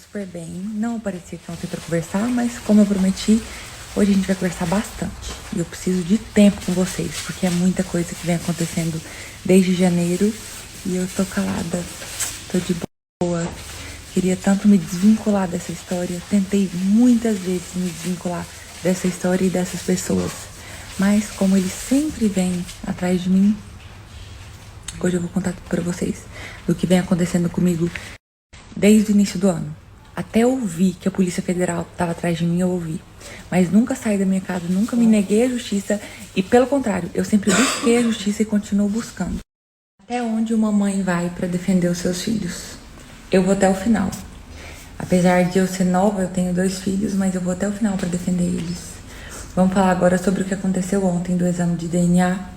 super bem. Não apareci aqui ontem pra conversar, mas como eu prometi, hoje a gente vai conversar bastante. E eu preciso de tempo com vocês, porque é muita coisa que vem acontecendo desde janeiro e eu tô calada, tô de boa. Queria tanto me desvincular dessa história. Tentei muitas vezes me desvincular dessa história e dessas pessoas. Mas como eles sempre vêm atrás de mim, hoje eu vou contar tudo pra vocês do que vem acontecendo comigo desde o início do ano. Até ouvi que a Polícia Federal estava atrás de mim, eu ouvi. Mas nunca saí da minha casa, nunca me neguei à justiça. E pelo contrário, eu sempre busquei a justiça e continuo buscando. Até onde uma mãe vai para defender os seus filhos? Eu vou até o final. Apesar de eu ser nova, eu tenho 2 filhos, mas eu vou até o final para defender eles. Vamos falar agora sobre o que aconteceu ontem do exame de DNA.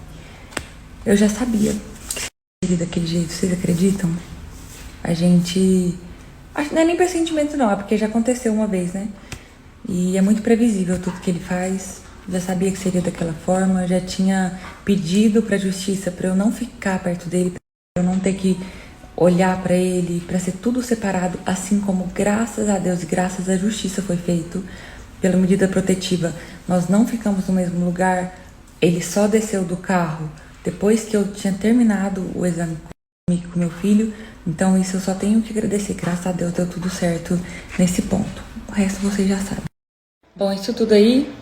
Eu já sabia que seria daquele jeito, vocês acreditam? A gente... Acho, não é nem pressentimento não, é porque já aconteceu uma vez, né? E é muito previsível tudo que ele faz. Já sabia que seria daquela forma, já tinha pedido pra justiça pra eu não ficar perto dele, pra eu não ter que olhar pra ele, pra ser tudo separado, assim como graças a Deus e graças à justiça foi feito pela medida protetiva. Nós não ficamos no mesmo lugar, ele só desceu do carro depois que eu tinha terminado o exame com meu filho. Então isso eu só tenho que agradecer, graças a Deus deu tudo certo nesse ponto. O resto vocês já sabem. Bom, isso tudo aí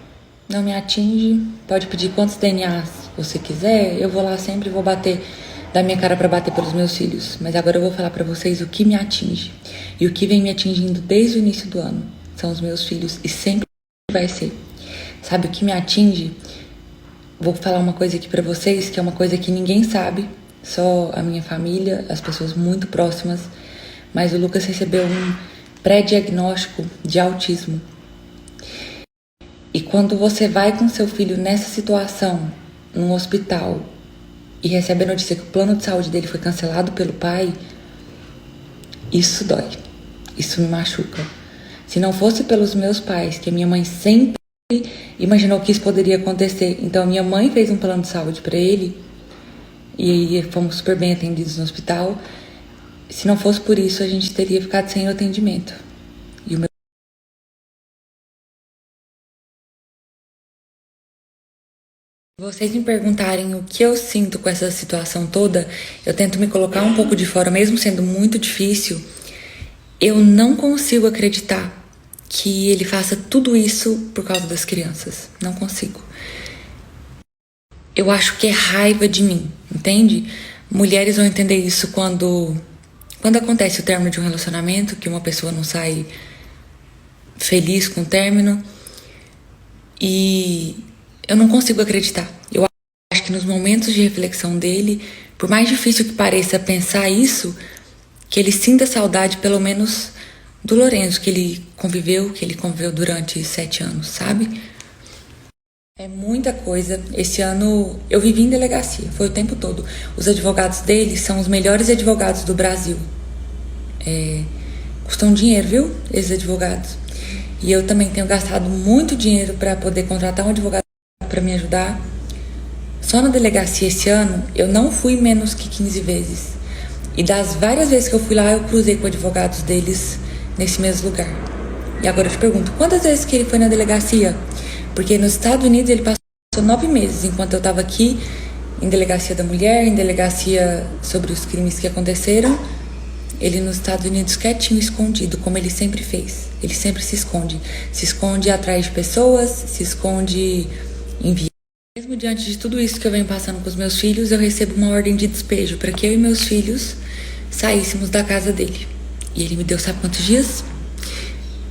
não me atinge. Pode pedir quantos DNAs você quiser, eu vou lá sempre, vou bater da minha cara pra bater pelos meus filhos. Mas agora eu vou falar pra vocês o que me atinge. E o que vem me atingindo desde o início do ano são os meus filhos e sempre vai ser. Sabe o que me atinge? Vou falar uma coisa aqui pra vocês, que é uma coisa que ninguém sabe, só a minha família, as pessoas muito próximas. Mas o Lucas recebeu um pré-diagnóstico de autismo. E quando você vai com seu filho nessa situação, num hospital, e recebe a notícia que o plano de saúde dele foi cancelado pelo pai, isso dói, isso me machuca. Se não fosse pelos meus pais, que a minha mãe sempre imaginou que isso poderia acontecer, então a minha mãe fez um plano de saúde para ele, e fomos super bem atendidos no hospital. Se não fosse por isso, a gente teria ficado sem o atendimento. E o meu... Vocês me perguntarem o que eu sinto com essa situação toda, eu tento me colocar um pouco de fora, mesmo sendo muito difícil. Eu não consigo acreditar que ele faça tudo isso por causa das crianças. Não consigo. Eu acho que é raiva de mim, entende? Mulheres vão entender isso quando acontece o término de um relacionamento, que uma pessoa não sai feliz com o término. E eu não consigo acreditar. Eu acho que nos momentos de reflexão dele, por mais difícil que pareça pensar isso, que ele sinta saudade, pelo menos, do Lourenço, que ele conviveu durante 7 anos, sabe? É muita coisa. Esse ano eu vivi em delegacia, foi o tempo todo. Os advogados dele são os melhores advogados do Brasil. Custam dinheiro, viu? Esses advogados. E eu também tenho gastado muito dinheiro para poder contratar um advogado para me ajudar. Só na delegacia esse ano eu não fui menos que 15 vezes. E das várias vezes que eu fui lá, eu cruzei com advogados deles nesse mesmo lugar. E agora eu te pergunto, quantas vezes que ele foi na delegacia? Porque nos Estados Unidos ele passou 9 meses, enquanto eu estava aqui em delegacia da mulher, em delegacia sobre os crimes que aconteceram. Ele nos Estados Unidos quietinho, escondido, como ele sempre fez. Ele sempre se esconde. Se esconde atrás de pessoas, se esconde em viagem. Mesmo diante de tudo isso que eu venho passando com os meus filhos, eu recebo uma ordem de despejo para que eu e meus filhos saíssemos da casa dele. E ele me deu, sabe quantos dias?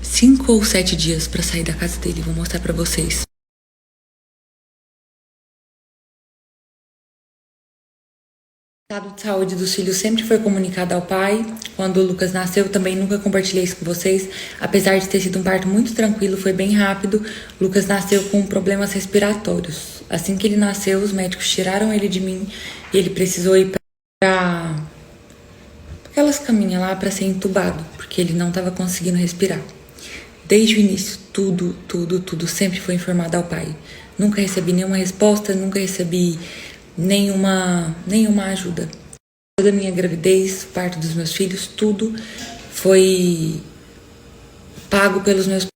5 ou 7 dias para sair da casa dele. Vou mostrar para vocês. O estado de saúde dos filhos sempre foi comunicado ao pai. Quando o Lucas nasceu, também nunca compartilhei isso com vocês. Apesar de ter sido um parto muito tranquilo, foi bem rápido. O Lucas nasceu com problemas respiratórios. Assim que ele nasceu, os médicos tiraram ele de mim e ele precisou ir para aquelas caminhas lá para ser entubado, porque ele não estava conseguindo respirar. Desde o início, tudo sempre foi informado ao pai. Nunca recebi nenhuma resposta, nunca recebi nenhuma ajuda. Toda a minha gravidez, parto dos meus filhos, tudo foi pago pelos meus...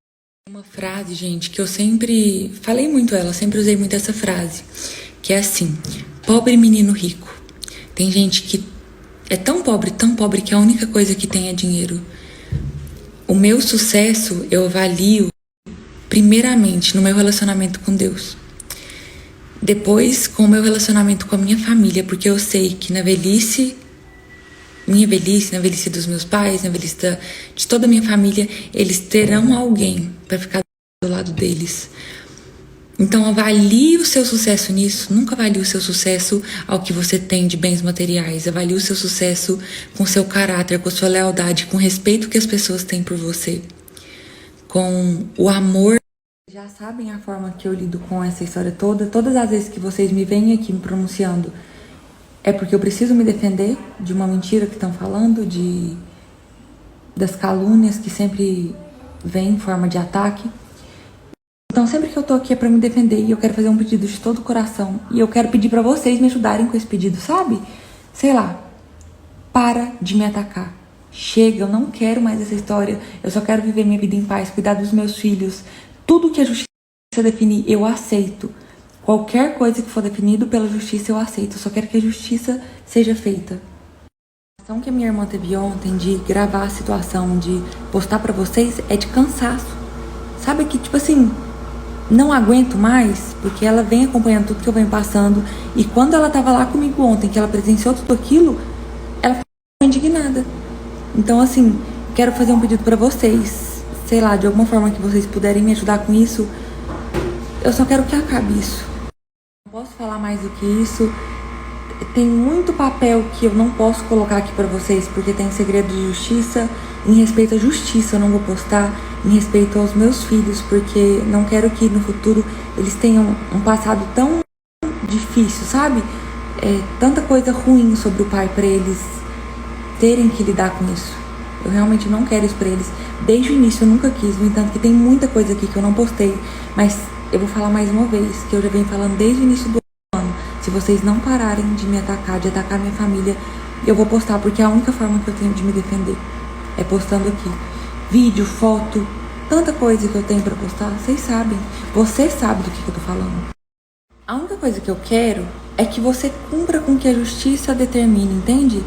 Uma frase, gente, que eu sempre falei muito ela, sempre usei muito essa frase, que é assim: pobre menino rico. Tem gente que é tão pobre que a única coisa que tem é dinheiro. O meu sucesso eu avalio primeiramente no meu relacionamento com Deus. Depois com o meu relacionamento com a minha família, porque eu sei que na velhice, na velhice dos meus pais, na velhice de toda a minha família, eles terão alguém para ficar do lado deles. Então avalie o seu sucesso nisso. Nunca avalie o seu sucesso ao que você tem de bens materiais. Avalie o seu sucesso com o seu caráter, com a sua lealdade, com o respeito que as pessoas têm por você, com o amor. Já sabem a forma que eu lido com essa história toda. Todas as vezes que vocês me veem aqui me pronunciando, é porque eu preciso me defender de uma mentira que estão falando, das calúnias que sempre vêm em forma de ataque. Então sempre que eu tô aqui é pra me defender, e eu quero fazer um pedido de todo o coração. E eu quero pedir pra vocês me ajudarem com esse pedido, sabe? Sei lá, para de me atacar. Chega, eu não quero mais essa história. Eu só quero viver minha vida em paz, cuidar dos meus filhos. Tudo que a justiça definir, eu aceito. Qualquer coisa que for definido pela justiça, eu aceito. Eu só quero que a justiça seja feita. A ação que a minha irmã teve ontem de gravar a situação, de postar pra vocês, é de cansaço. Sabe que, tipo assim, não aguento mais, porque ela vem acompanhando tudo que eu venho passando. E quando ela tava lá comigo ontem, que ela presenciou tudo aquilo, ela ficou indignada. Então, assim, quero fazer um pedido pra vocês. Sei lá, de alguma forma que vocês puderem me ajudar com isso. Eu só quero que acabe isso. Não posso falar mais do que isso. Tem muito papel que eu não posso colocar aqui pra vocês, porque tem segredo de justiça. Em respeito à justiça eu não vou postar. Em respeito aos meus filhos, porque não quero que no futuro eles tenham um passado tão difícil, sabe? Tanta coisa ruim sobre o pai pra eles terem que lidar com isso. Eu realmente não quero isso pra eles. Desde o início eu nunca quis. No entanto, que tem muita coisa aqui que eu não postei. Mas eu vou falar mais uma vez, que eu já venho falando desde o início do ano. Se vocês não pararem de me atacar, de atacar minha família, eu vou postar, porque é a única forma que eu tenho de me defender é postando aqui. Vídeo, foto, tanta coisa que eu tenho pra postar. Vocês sabem. Você sabe do que eu tô falando. A única coisa que eu quero é que você cumpra com o que a justiça determina, entende?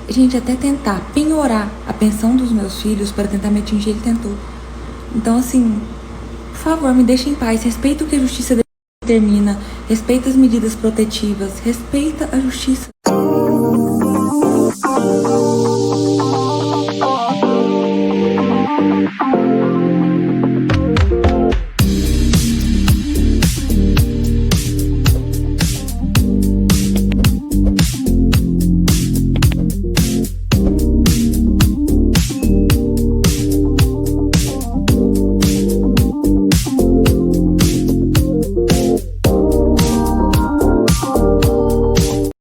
Gente, até tentar penhorar a pensão dos meus filhos para tentar me atingir, ele tentou. Então, assim, por favor, me deixe em paz. Respeita o que a justiça determina. Respeita as medidas protetivas. Respeita a justiça.